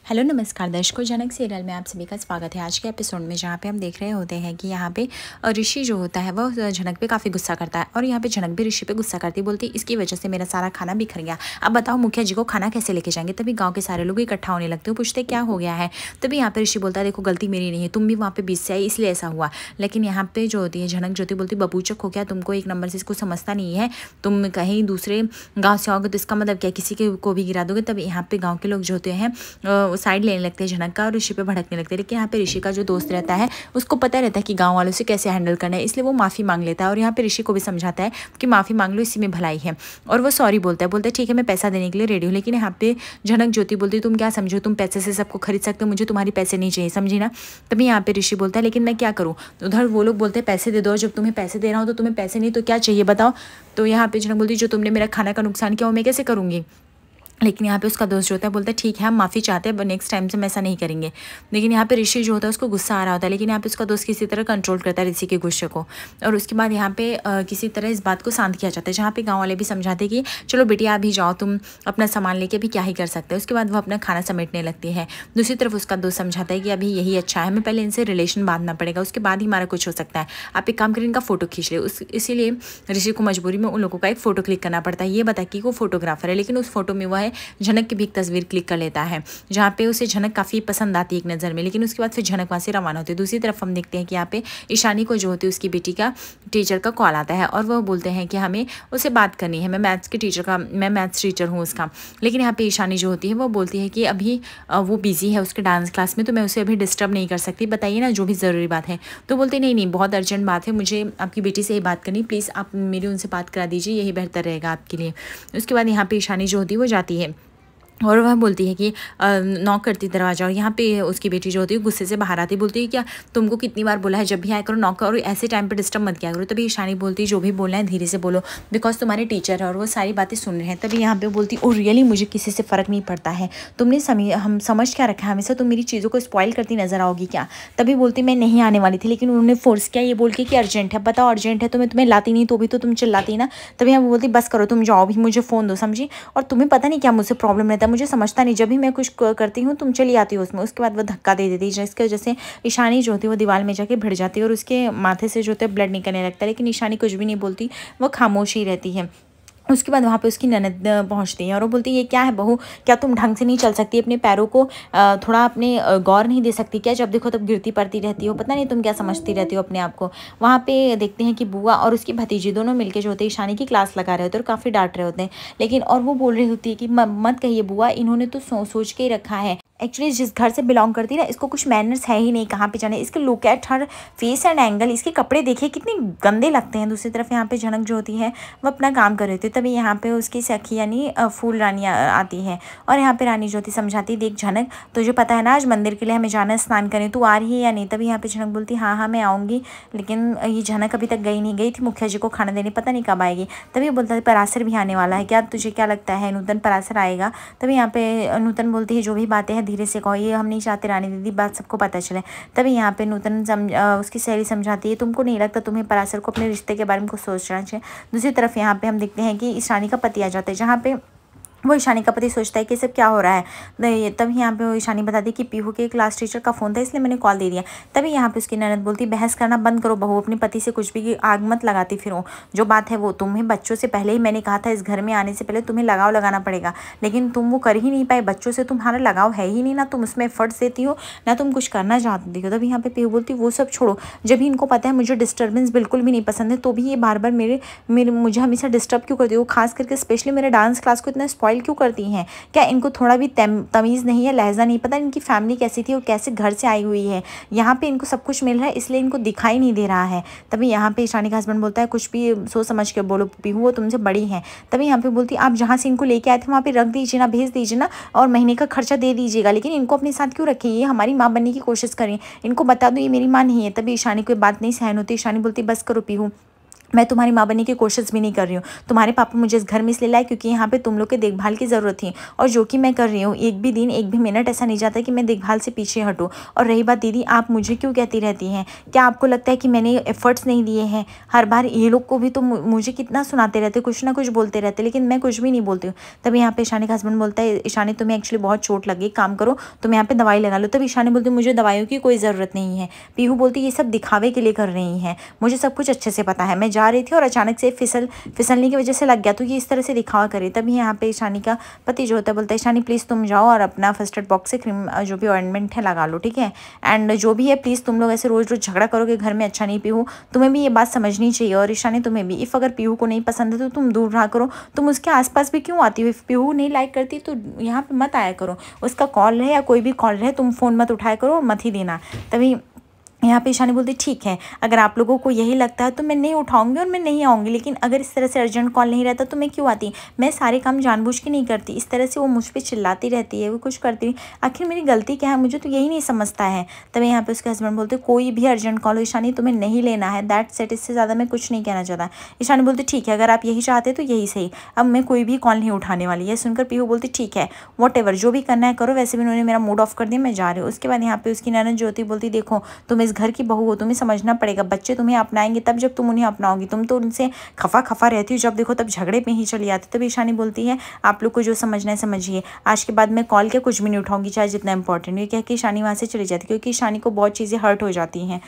Hello नमस्कार दर्शकों, जनक serial में आप सभी का स्वागत है। आज के एपिसोड में जहाँ पे हम देख रहे होते हैं कि यहाँ पे ऋषि जो होता है वह झनक पे काफ़ी गुस्सा करता है और यहाँ पे झनक भी ऋषि पे गुस्सा करती बोलती इसकी वजह से मेरा सारा खाना बिखर गया। अब बताओ मुखिया जी को खाना कैसे लेके जाएंगे। तभी गाँव के सारे लोग इकट्ठा होने लगते हो, पूछते क्या हो गया है। तभी यहाँ पे ऋषि बोलता है देखो गलती मेरी नहीं है, तुम भी वहाँ पे बीच से आई इसलिए ऐसा हुआ। लेकिन यहाँ पे जो होती है झनक ज्योति बोलती बबूचक हो गया, तुमको एक नंबर से इसको समझता नहीं है, तुम कहीं दूसरे गाँव से आओगे तो इसका मतलब क्या किसी के को भी गिरा दोगे। तभी यहाँ पे गाँव के लोग जो होते हैं साइड लेने लगते हैं झनक का और ऋषि पे भड़कने लगते हैं। लेकिन यहाँ पे ऋषि का जो दोस्त रहता है उसको पता रहता है कि गांव वालों से कैसे हैंडल करना है, इसलिए वो माफ़ी मांग लेता है और यहाँ पे ऋषि को भी समझाता है कि माफ़ी मांग लो, इसी में भलाई है। और वो सॉरी बोलता है ठीक है मैं पैसा देने के लिए रेडी हूँ। लेकिन यहाँ पे झनक ज्योति बोलती तुम क्या समझो, तुम पैसे से सबको खरीद सकते हो, मुझे तुम्हारी पैसे नहीं चाहिए, समझी ना। तभी यहाँ पे ऋषि बोलता है लेकिन मैं क्या करूँ। उधर वो लोग बोलते हैं पैसे दे दो, जब तुम्हें पैसे दे रहा हूँ तो तुम्हें पैसे नहीं तो क्या चाहिए बताओ। तो यहाँ पे झनक बोलती जो तुमने मेरा खाना का नुकसान किया वो मैं कैसे करूँगी। लेकिन यहाँ पे उसका दोस्त जो होता है बोलता है ठीक है हम माफ़ी चाहते हैं, नेक्स्ट टाइम से हम ऐसा नहीं करेंगे। लेकिन यहाँ पे ऋषि जो होता है उसको गुस्सा आ रहा होता है, लेकिन यहाँ पे उसका दोस्त किसी तरह कंट्रोल करता है ऋषि के गुस्से को। और उसके बाद यहाँ पे किसी तरह इस बात को शांत किया जाता है, जहाँ पे गाँव वाले भी समझाते हैं कि चलो बेटी आप भी जाओ, तुम अपना सामान लेके भी क्या ही कर सकते हैं। उसके बाद वो अपना खाना समेटने लगती है। दूसरी तरफ उसका दोस्त समझाता है कि अभी यही अच्छा है, हमें पहले इनसे रिलेशन बांधना पड़ेगा, उसके बाद ही हमारा कुछ हो सकता है। आप एक काम करें इनका फोटो खींच ले। इसीलिए ऋषि को मजबूरी में उन लोगों का एक फोटो क्लिक करना पड़ता है। ये बता कि वो फोटोग्राफर है, लेकिन उस फोटो में वह है झनक की एक तस्वीर क्लिक कर लेता है, जहाँ पे उसे झनक काफ़ी पसंद आती है एक नज़र में। लेकिन उसके बाद फिर झनक वहाँ से रवाना होती है। दूसरी तरफ हम देखते हैं कि यहाँ पे ईशानी को जो होती है उसकी बेटी का टीचर का कॉल आता है और वह बोलते हैं कि हमें उससे बात करनी है, मैं मैथ्स टीचर हूँ उसका। लेकिन यहाँ पे ईशानी जो होती है वो बोलती है कि अभी वो बिजी है उसके डांस क्लास में, तो मैं उसे अभी डिस्टर्ब नहीं कर सकती, बताइए ना जो भी ज़रूरी बात है। तो बोलते नहीं नहीं बहुत अर्जेंट बात है, मुझे आपकी बेटी से ही बात करनी, प्लीज़ आप मेरी उनसे बात करा दीजिए, यही बेहतर रहेगा आपके लिए। उसके बाद यहाँ पे ईशानी जो होती है वो जाती है और वह बोलती है कि नॉक करती दरवाजा। और यहाँ पे उसकी बेटी जो होती है गुस्से से बाहर आती, बोलती है क्या तुमको कितनी बार बोला है जब भी आया करो नॉक करो, ऐसे टाइम पे डिस्टर्ब मत किया करो। तभी ईशानी बोलती है जो भी बोलना है धीरे से बोलो, बिकॉज तुम्हारे टीचर है और वो सारी बातें सुन रहे हैं। तभी यहाँ पे बोलती ओ रियली मुझे किसी से फ़र्क नहीं पड़ता है, तुमने हम समझ क्या रखा है, हमेशा तुम मेरी चीज़ों को स्पॉइल करती नजर आओगी क्या। तभी बोलती मैं नहीं आने वाली थी, लेकिन उन्होंने फोर्स किया ये बोल के कि अर्जेंट है। बताओ अर्जेंट है तो मैं तुम्हें लाती नहीं, तो भी तो तुम चिल्लाती ना। तभी यहाँ बोलती बस करो तुम जाओ भी, मुझे फ़ोन दो, समझी। और तुम्हें पता नहीं क्या मुझसे प्रॉब्लम रहता है, मुझे समझता नहीं, जब भी मैं कुछ करती हूँ तुम चली आती हो उसमें। उसके बाद वो धक्का दे देती है जिसकी वजह से ईशानी जो होती है वो दीवार में जाके भिड़ जाती है और उसके माथे से जो होता है ब्लड निकलने लगता है। लेकिन ईशानी कुछ भी नहीं बोलती, वो खामोश ही रहती है। उसके बाद वहाँ पे उसकी ननद पहुँचती है और वो बोलती है ये क्या है बहू, क्या तुम ढंग से नहीं चल सकती, अपने पैरों को थोड़ा अपने गौर नहीं दे सकती क्या, जब देखो तब गिरती पड़ती रहती हो, पता नहीं तुम क्या समझती रहती हो अपने आप को। वहाँ पे देखते हैं कि बुआ और उसकी भतीजी दोनों मिलकर जो होते हैं ईशानी की क्लास लगा रहे होते हैं और काफ़ी डांट रहे होते हैं। लेकिन और वो बोल रही होती है कि मत कहिए बुआ, इन्होंने तो सोच के ही रखा है, एक्चुअली जिस घर से बिलोंग करती है ना इसको कुछ मैनर्स है ही नहीं, कहाँ पे जाने, इसके look at her face and angle, इसके कपड़े देखिए कितने गंदे लगते हैं। दूसरी तरफ यहाँ पे झनक जो होती है वो अपना काम कर रही थी। तभी यहाँ पे उसकी सखी यानी फूल रानी आती है और यहाँ पे रानी ज्योति समझाती देख झनक तुझे पता है ना आज मंदिर के लिए हमें जाना, स्नान करने, तू आ रही है या नहीं। तभी यहाँ पे झनक बोलती हाँ मैं आऊँगी, लेकिन ये झनक अभी तक गई थी मुखिया जी को खाना देने, पता नहीं कब आएगी। तभी बोलता है परासर भी आने वाला है, क्या तुझे क्या लगता है नूतन परासर आएगा। तभी यहाँ पे नूतन बोलती है जो भी बातें हैं धीरे से कहो, ये हम नहीं चाहते रानी दीदी बात सबको पता चले। तभी यहाँ पे नूतन उसकी सहेली समझाती है तुमको नहीं लगता तुम्हें परासर को अपने रिश्ते के बारे में कुछ सोचना चाहिए। दूसरी तरफ यहाँ पे हम देखते हैं कि ईशानी का पति आ जाता है, जहाँ पे वो ईशानी का पति सोचता है कि सब क्या हो रहा है। तभी यहाँ पे वो ईशानी बताती है कि पीहू के क्लास टीचर का फ़ोन था इसलिए मैंने कॉल दे दिया। तभी यहाँ पे उसकी ननद बोलती बहस करना बंद करो बहू, अपने पति से कुछ भी आग मत लगाती फिरो, जो बात है वो तुम्हें बच्चों से पहले ही मैंने कहा था इस घर में आने से पहले तुम्हें लगाव लगाना पड़ेगा, लेकिन तुम वो कर ही नहीं पाए, बच्चों से तुम्हारा लगाव है ही नहीं, ना तुम उसमें एफर्ट्स देती हो ना तुम कुछ करना चाहती हो। तभी यहाँ पे पीहू बोलती वो सब छोड़ो, जब भी इनको पता है मुझे डिस्टर्बेंस बिल्कुल भी नहीं पसंद है, तो भी ये बार बार मुझे हमेशा डिस्टर्ब क्यों करती हो, खास करके स्पेशली मेरे डांस क्लास को इतना स्पॉइल क्यों करती हैं। क्या इनको थोड़ा भी तमीज़ नहीं है, लहजा नहीं पता इनकी फैमिली कैसी थी और कैसे घर से आई हुई है, यहाँ पे इनको सब कुछ मिल रहा है इसलिए इनको दिखाई नहीं दे रहा है। तभी यहाँ पे ईशानी का हस्बैंड बोलता है कुछ भी सोच समझ के बोलो पीहू, वो तुमसे बड़ी हैं। तभी यहाँ पे बोलती आप जहाँ से इनको लेके आए थे वहाँ पे रख दीजिए ना, भेज दीजिए ना और महीने का खर्चा दे दीजिएगा, लेकिन इनको अपने साथ क्यों रखिए, ये हमारी माँ बनने की कोशिश करें, इनको बता दो ये मेरी माँ नहीं है। तभी ईशानी कोई बात नहीं सहन होती, ईशानी बोलती बस करो पीहू, मैं तुम्हारी माँ बनने की कोशिश भी नहीं कर रही हूँ। तुम्हारे पापा मुझे इस घर में इसलिए लाए क्योंकि यहाँ पे तुम लोग के देखभाल की ज़रूरत थी, और जो कि मैं कर रही हूँ। एक भी दिन, एक भी मिनट ऐसा नहीं जाता कि मैं देखभाल से पीछे हटूँ। और रही बात दीदी, आप मुझे क्यों कहती रहती हैं? क्या आपको लगता है कि मैंने एफर्ट्स नहीं दिए हैं? हर बार ये लोग को भी तो मुझे कितना सुनाते रहते, कुछ ना कुछ बोलते रहते, लेकिन मैं कुछ भी नहीं बोलती हूँ। तभी यहाँ पे ईशानी का हस्बैंड बोलता है, ईशानी तुम्हें एक्चुअली बहुत चोट लगी, काम करो तुम यहाँ पे दवाई लगा लो। तब ईशानी बोलती मुझे दवाइयों की कोई ज़रूरत नहीं है। पीहू बोलती ये सब दिखावे के लिए कर रही हैं, मुझे सब कुछ अच्छे से पता है। मैं जा रही थी और अचानक से फिसलने की वजह से लग गया, तो ये इस तरह से दिखावा करे। तभी यहाँ पे ईशानी का पति जो होता है बोलता है, ईशानी प्लीज़ तुम जाओ और अपना फर्स्ट एड बॉक्स से क्रीम जो भी ऑइंटमेंट है लगा लो, ठीक है। एंड जो भी है प्लीज़ तुम लोग ऐसे रोज़ रोज़ झगड़ा करोगे घर में अच्छा नहीं। पीहू तुम्हें भी ये बात समझनी चाहिए, और ईशानी तुम्हें भी। इफ़ अगर पीहू को नहीं पसंद है तो तुम दूर रहा करो, तुम उसके आसपास भी क्यों आती हो? इफ़ पीहू नहीं लाइक करती तो यहाँ पे मत आया करो। उसका कॉल रहे या कोई भी कॉल रहे, तुम फ़ोन मत उठाया करो, मत ही देना। तभी यहाँ पे ईशानी बोलती ठीक है, अगर आप लोगों को यही लगता है तो मैं नहीं उठाऊंगी और मैं नहीं आऊँगी, लेकिन अगर इस तरह से अर्जेंट कॉल नहीं रहता तो मैं क्यों आती? मैं सारे काम जानबूझ के नहीं करती। इस तरह से वो मुझ पर चिल्लाती रहती है, वो कुछ करती, आखिर मेरी गलती क्या है? मुझे तो यही नहीं समझता है। तभी यहाँ पे उसके हस्बैंड बोलते कोई भी अर्जेंट कॉल हो ईशानी तुम्हें नहीं लेना है, दैट सेट, इससे ज़्यादा मैं कुछ नहीं कहना चाहता। ईशानी बोलती ठीक है, अगर आप यही चाहते तो यही सही, अब मैं कोई भी कॉल नहीं उठाने वाली है। सुनकर पीहू बोलती ठीक है, वॉट एवर, जो भी करना है करो, वैसे भी उन्होंने मेरा मूड ऑफ कर दिया, मैं जा रही हूँ। उसके बाद यहाँ पे उसकी ननद ज्योति बोलती देखो तुम इस घर की बहू हो, तुम्हें समझना पड़ेगा, बच्चे तुम्हें अपनाएंगे तब जब तुम उन्हें अपनाओगी, तुम तो उनसे खफा खफा रहती हो, जब देखो तब झगड़े में ही चली आती। तब ईशानी बोलती है आप लोग को जो समझना है समझिए, आज के बाद मैं कॉल के कुछ भी नहीं उठाऊंगी, चाहे जितना इंपॉर्टेंट। ये कह के ईशानी वहाँ से चली जाती, क्योंकि ईशानी को बहुत चीज़ें हर्ट हो जाती हैं।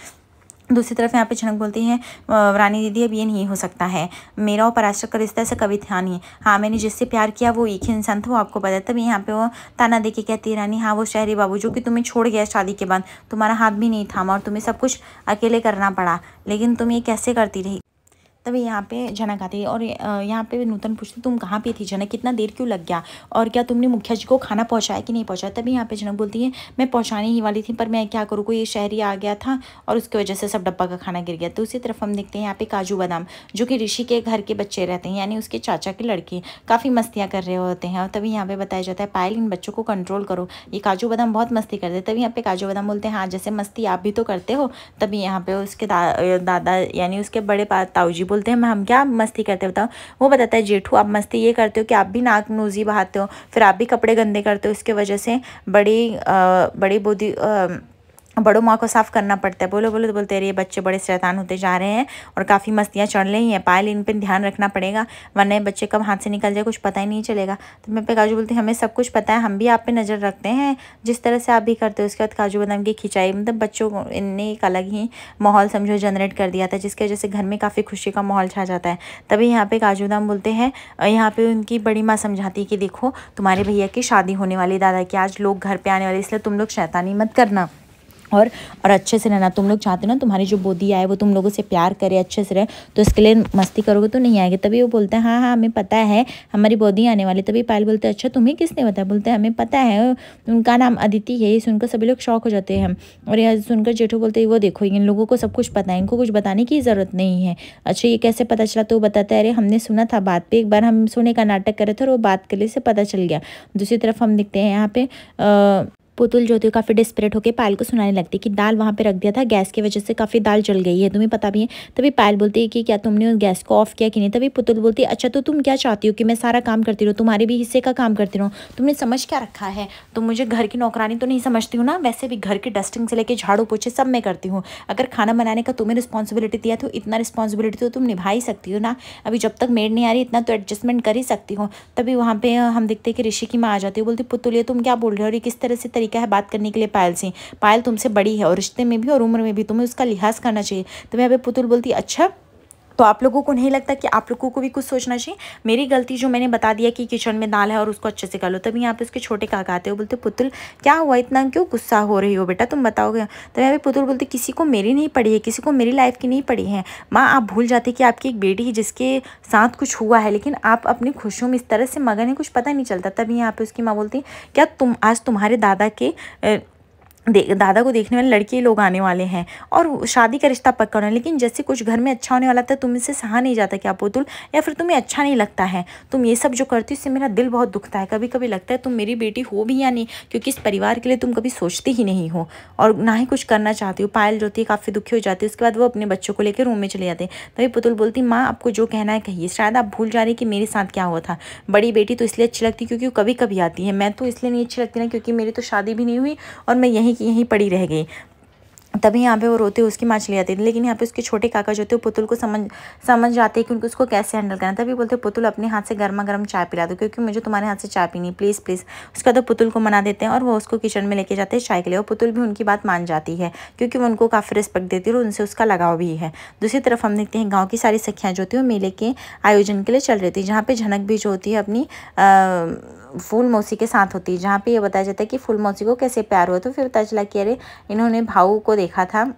दूसरी तरफ यहाँ पे झनक बोलती है रानी दीदी अब ये नहीं हो सकता है, मेरा और पराशर का रिश्ता ऐसा कभी था नहीं। हाँ मैंने जिससे प्यार किया वो एक ही इंसान था, वो आपको पता है। तभी यहाँ पे वो ताना दे के कहती है रानी हाँ वो शहरी बाबू जो कि तुम्हें छोड़ गया शादी के बाद, तुम्हारा हाथ भी नहीं थामा और तुम्हें सब कुछ अकेले करना पड़ा, लेकिन तुम ये कैसे करती रही। तभी यहाँ पे झनक आती है और यहाँ पे नूतन पूछती तुम कहाँ पे थी झनक, कितना देर क्यों लग गया, और क्या तुमने मुखिया जी को खाना पहुँचाया कि नहीं पहुँचाया। तभी यहाँ पे झनक बोलती है मैं पहुँचाने ही वाली थी, पर मैं क्या करूँ, कोई शहरी आ गया था और उसकी वजह से सब डब्बा का खाना गिर गया। दूसरी तरफ हम देखते हैं यहाँ पे काजू बादाम जो कि ऋषि के घर के बच्चे रहते हैं, यानी उसके चाचा के लड़के, काफ़ी मस्तियाँ कर रहे होते हैं। और तभी यहाँ पे बताया जाता है पायल इन बच्चों को कंट्रोल करो, ये काजू बादाम बहुत मस्ती करते हैं। तभी यहाँ पे काजू बादाम बोलते हैं हाँ जैसे मस्ती आप भी तो करते हो। तभी यहाँ पे उसके दादा यानी उसके बड़े ताऊ जी बोलते हैं हम क्या मस्ती करते हो बताओ। वो बताता है जेठू आप मस्ती ये करते हो कि आप भी नाक नोजी बहाते हो, फिर आप भी कपड़े गंदे करते हो, इसके वजह से बड़ी बोधी बड़ों माँ को साफ़ करना पड़ता है। बोलो बोलो तो बोलते रहिए बच्चे बड़े शैतान होते जा रहे हैं और काफ़ी मस्तियाँ चढ़ रही हैं। पायल इन पर ध्यान रखना पड़ेगा वरना ये बच्चे कब हाथ से निकल जाए कुछ पता ही नहीं चलेगा। तो मैं पे काजू बोलती हमें सब कुछ पता है, हम भी आप पे नज़र रखते हैं जिस तरह से आप भी करते हो। उसके बाद काजू बादाम की खिंचाई, मतलब बच्चों को इनने एक अलग ही माहौल समझो जनरेट कर दिया था, जिसकी वजह से घर में काफ़ी खुशी का माहौल छा जाता है। तभी यहाँ पे काजू बादाम बोलते हैं, यहाँ पे उनकी बड़ी माँ समझाती है कि देखो तुम्हारे भैया की शादी होने वाली, दादा की आज लोग घर पे आने वाले, इसलिए तुम लोग शैतानी मत करना और अच्छे से रहना। तुम लोग चाहते हो ना तुम्हारी जो बोधी आए वो तुम लोगों से प्यार करे, अच्छे से रहे, तो इसके लिए मस्ती करोगे तो नहीं आएगी। तभी वो बोलते हैं हाँ हाँ हमें पता है हमारी बोधी आने वाली। तभी पायल बोलते हैं अच्छा तुम्हें किसने बताया। बोलते हैं हमें पता है, उनका नाम अदिति है। ये सुनकर सभी लोग शौक हो जाते हैं। और यह सुनकर जेठू बोलते हैं वो देखो इन लोगों को सब कुछ पता है, इनको कुछ बताने की ज़रूरत नहीं है। अच्छा ये कैसे पता चला, तो वो बताता है अरे हमने सुना था बात पे, एक बार हम सोने का नाटक कर रहे थे और वो बात के लिए से पता चल गया। दूसरी तरफ हम देखते हैं यहाँ पे पुतुल जो थी काफ़ी डिस्परेट होकर पायल को सुनाने लगती कि दाल वहाँ पे रख दिया था, गैस की वजह से काफ़ी दाल जल गई है, तुम्हें पता भी है। तभी पायल बोलती है कि क्या तुमने उस गैस को ऑफ किया कि नहीं। तभी पुतुल बोलती है अच्छा तो तुम क्या चाहती हो कि मैं सारा काम करती रहूँ, तुम्हारे भी हिस्से का काम करती रहूँ, तुमने समझ क्या रखा है, तुम मुझे घर की नौकरानी तो नहीं समझती हूँ ना। वैसे भी घर की डस्टिंग से लेकर झाड़ू पोछे सब मैं करती हूँ, अगर खाना बनाने का तुम्हें रिस्पॉन्सिबिलिटी दिया तो इतना रिस्पॉन्सिबिलिटी तो तुम निभा ही सकती हो ना। अभी जब तक मेड नहीं आ रही इतना तो एडजस्टमेंट कर ही सकती हो। तभी वहाँ पे हम देखते हैं कि ऋषि की माँ आ जाती है, बोलती पुतुल ये तुम क्या बोल रहे हो और ये किस तरह से तरीका है बात करने के लिए पायल से। पायल तुमसे बड़ी है और रिश्ते में भी और उम्र में भी, तुम्हें उसका लिहाज करना चाहिए। तो मैं पुतुल बोलती अच्छा तो आप लोगों को नहीं लगता कि आप लोगों को भी कुछ सोचना चाहिए, मेरी गलती जो मैंने बता दिया कि किचन में दाल है और उसको अच्छे से कर लो। तभी यहाँ पे उसके छोटे काका आते हो, बोलते पुतुल क्या हुआ इतना क्यों गुस्सा हो रही हो बेटा तुम बताओगे। तो यहाँ पे पुतुल बोलते किसी को मेरी नहीं पड़ी है, किसी को मेरी लाइफ की नहीं पड़ी है। माँ आप भूल जाते कि आपकी एक बेटी है जिसके साथ कुछ हुआ है, लेकिन आप अपनी खुशियों में इस तरह से मगन है कुछ पता नहीं चलता। तभी यहाँ पे उसकी माँ बोलती क्या तुम आज तुम्हारे दादा के दादा को देखने वाले लड़के लोग आने वाले हैं और शादी का रिश्ता पक्का होना है। लेकिन जैसे कुछ घर में अच्छा होने वाला था, तुम इसे सहा नहीं जाता क्या पुतुल, या फिर तुम्हें अच्छा नहीं लगता है? तुम ये सब जो करती हो इससे मेरा दिल बहुत दुखता है। कभी कभी लगता है तुम मेरी बेटी हो भी या नहीं, क्योंकि इस परिवार के लिए तुम कभी सोचती ही नहीं हो और ना ही कुछ करना चाहती हो। पायल जो होती है काफ़ी दुखी हो जाती है। उसके बाद वो अपने बच्चों को लेकर रूम में चले जाते हैं। तभी पुतुल बोलती, माँ आपको जो कहना है कहिए, शायद आप भूल जा रही कि मेरे साथ क्या हुआ था। बड़ी बेटी तो इसलिए अच्छी लगती क्योंकि वो कभी कभी आती है, मैं तो इसलिए नहीं अच्छी लगती ना क्योंकि मेरी तो शादी भी नहीं हुई और मैं यहीं की यहीं पड़ी रह गई। तभी यहाँ पे वो रोते उसकी माँ चली जाती थी। लेकिन यहाँ पे उसके छोटे काका जो थे वो पुतुल को समझ जाते हैं कि उनको उसको कैसे हैंडल करना। तभी बोलते पुतुल अपने हाथ से गर्मा गर्म चाय पिला दो, क्योंकि मुझे तुम्हारे हाथ से चाय पीनी, प्लीज़ प्लीज़। उसके बाद पुतुल को मना देते हैं और वो उसको किचन में लेके जाते हैं चाय के लिए। और पुतुल भी उनकी बात मान जाती है क्योंकि वो उनको काफ़ी रिस्पेक्ट देती है और उनसे उसका लगाव भी है। दूसरी तरफ हम देखते हैं गाँव की सारी सखियाँ जो थी वो मेले के आयोजन के लिए चल रही थी, जहाँ पे झनक भी जो होती है अपनी फूल मौसी के साथ होती है, जहाँ पे ये बताया जाता है कि फूल मौसी को कैसे प्यार हुआ। तो फिर पता चला कि अरे इन्होंने भाऊ को देखा था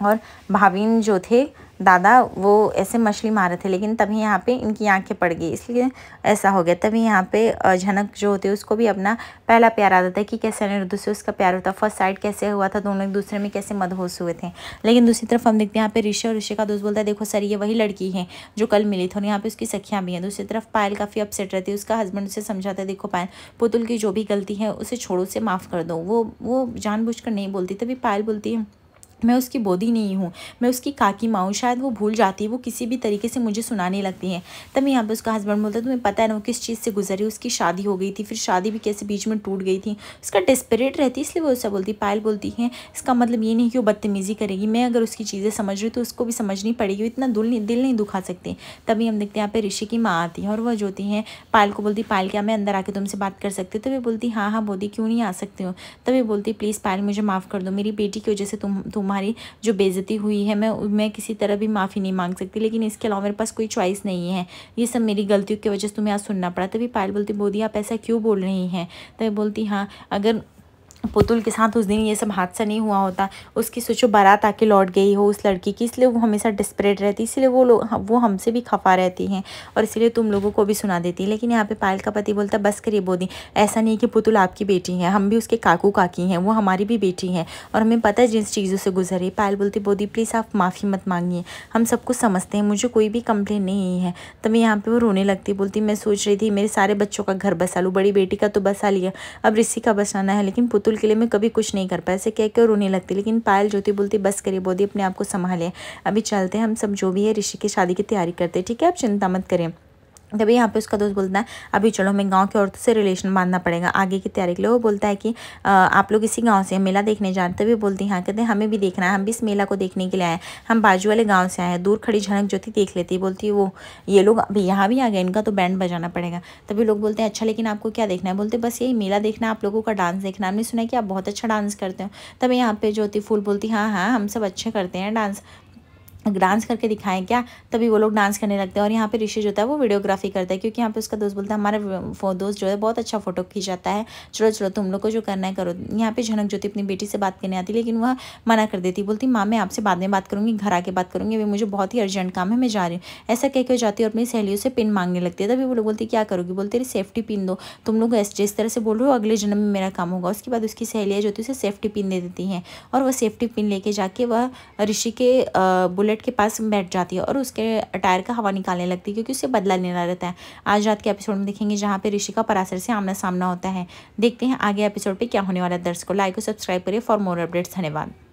और भावीन जो थे दादा वो ऐसे मछली मार रहे थे, लेकिन तभी यहाँ पे इनकी आंखें पड़ गई, इसलिए ऐसा हो गया। तभी यहाँ पे झनक जो होती है उसको भी अपना पहला प्यार आ जाता है कि कैसे अनिरुद्ध से उसका प्यार होता, फर्स्ट साइड कैसे हुआ था, दोनों एक दूसरे में कैसे मदहोश हुए थे। लेकिन दूसरी तरफ हम देखते हैं यहाँ पे ऋषि, और ऋषि का दोस्त बोलता है देखो सर ये वही लड़की है जो कल मिली थी और यहाँ पे उसकी सखियाँ भी हैं। दूसरी तरफ पायल काफ़ी अपसेट रहती है, उसका हस्बैंड उसे समझाता है देखो पायल पुतुल की जो भी गलती है उसे छोड़ो, उसे माफ़ कर दो। वो जानबूझकर नहीं बोलती। तभी पायल बोलती है मैं उसकी बोधी नहीं हूँ, मैं उसकी काकी माँ हूँ, शायद वो भूल जाती है, वो किसी भी तरीके से मुझे सुनाने लगती है। तभी यहाँ पे उसका हस्बैंड बोलता है तुम्हें पता है ना वो किस चीज़ से गुजरी, उसकी शादी हो गई थी, फिर शादी भी कैसे बीच में टूट गई थी, उसका डेस्परेट रहती इसलिए वो उससे बोलती। पायल बोलती है इसका मतलब ये नहीं कि वो बदतमीज़ी करेगी, मैं अगर उसकी चीज़ें समझ रही हूँ तो उसको भी समझनी पड़ेगी, इतना दिल नहीं दुखा सकते। तभी हम देखते हैं यहाँ पे ऋषि की माँ आती है और वह जो होती है पायल को बोलती पायल क्या मैं अंदर आके तुमसे बात कर सकती हूँ? तभी बोलती हाँ हाँ बोलती क्यों नहीं आ सकती हूँ। तभी बोलती प्लीज़ पायल मुझे माफ़ कर दो, मेरी बेटी की वजह से तुम्हारी जो बेइज्जती हुई है मैं किसी तरह भी माफ़ी नहीं मांग सकती, लेकिन इसके अलावा मेरे पास कोई चॉइस नहीं है, ये सब मेरी गलतियों की वजह से तुम्हें आज सुनना पड़ा। तभी पायल बोलती बोदी आप ऐसा क्यों बोल रही हैं? तभी बोलती हाँ अगर पुतुल के साथ उस दिन ये सब हादसा नहीं हुआ होता, उसकी सोचो बारात आके लौट गई हो उस लड़की की, इसलिए वो हमेशा डिस्परेट रहती, इसलिए वो हमसे भी खफा रहती हैं और इसलिए तुम लोगों को भी सुना देती है। लेकिन यहाँ पे पायल का पति बोलता बस करिए बोदी, ऐसा नहीं कि पुतुल आपकी बेटी है, हम भी उसके काकू काकी हैं, वो हमारी भी बेटी हैं और हमें पता है जिस चीज़ों से गुजरी। पायल बोलती बोदी प्लीज़ आप माफ़ी मत मांगिए, हम सब कुछ समझते हैं, मुझे कोई भी कंप्लेन नहीं है। तभी यहाँ पे वो रोने लगती, बोलती मैं सोच रही थी मेरे सारे बच्चों का घर बसा लूँ, बड़ी बेटी का तो बसा लिया, अब ऋषि का बसाना है, लेकिन पुतुल के लिए मैं कभी कुछ नहीं कर पाया, ऐसे कह के रोने लगती। लेकिन पायल जो थी बोलती बस करिए बोदी अपने आप को संभालें, अभी चलते हैं हम सब जो भी है ऋषि की शादी की तैयारी करते हैं, ठीक है आप चिंता मत करें। तभी यहाँ पे उसका दोस्त बोलता है अभी चलो हमें गांव की औरतों से रिलेशन बांधना पड़ेगा आगे की तैयारी के लिए। वो बोलता है कि आप लोग इसी गांव से मेला देखने जा रहे हैं? तभी बोलती हाँ, कहते हैं हमें भी देखना है, हम भी इस मेला को देखने के लिए आए, हम बाजू वाले गांव से आए हैं। दूर खड़ी झनक जो थी देख लेती, बोलती वो ये लोग अभी यहाँ भी आ गए, इनका तो बैंड बजाना पड़ेगा। तभी लोग बोलते हैं अच्छा लेकिन आपको क्या देखना है? बोलते बस यही मेला देखना है, आप लोगों का डांस देखना, हमने सुना है कि आप बहुत अच्छा डांस करते हो। तभी यहाँ पे ज्योति फूल बोलती हाँ हाँ हम सब अच्छे करते हैं डांस करके दिखाएं क्या? तभी वो लोग डांस करने लगते हैं और यहाँ पे ऋषि जो होता है वो वीडियोग्राफी करता है, क्योंकि यहाँ पे उसका दोस्त बोलता है हमारा दोस्त जो है बहुत अच्छा फोटो खींचाता है, चलो चलो तुम लोग को जो करना है करो। यहाँ पे झनक ज्योति अपनी बेटी से बात करने आती, लेकिन वह मना कर देती, बोलती माँ मैं आपसे बाद में बात करूँगी, घर आके बात करूँगी, अभी मुझे बहुत ही अर्जेंट काम है, मैं जा रही हूँ। ऐसा कह के जाती है और अपनी सहेलियों से पिन मांगने लगती है। तभी वो लोग बोलती क्या करोगी? बोलती सेफ्टी पिन दो, तुम लोग जिस तरह से बोल रहे हो अगले जन्म में मेरा काम होगा। उसके बाद उसकी सहेलियाँ जो होती है उसे सेफ्टी पिन दे देती हैं और वह सेफ्टी पिन लेके जाके वह ऋषि के बुलेट के पास बैठ जाती है और उसके टायर का हवा निकालने लगती है, क्योंकि उसे बदला लेना रहता है। आज रात के एपिसोड में देखेंगे जहाँ पे ऋषि का पराशर से आमना सामना होता है। देखते हैं आगे एपिसोड पे क्या होने वाला है। दर्शकों लाइक और सब्सक्राइब करिए फॉर मोर अपडेट्स। धन्यवाद।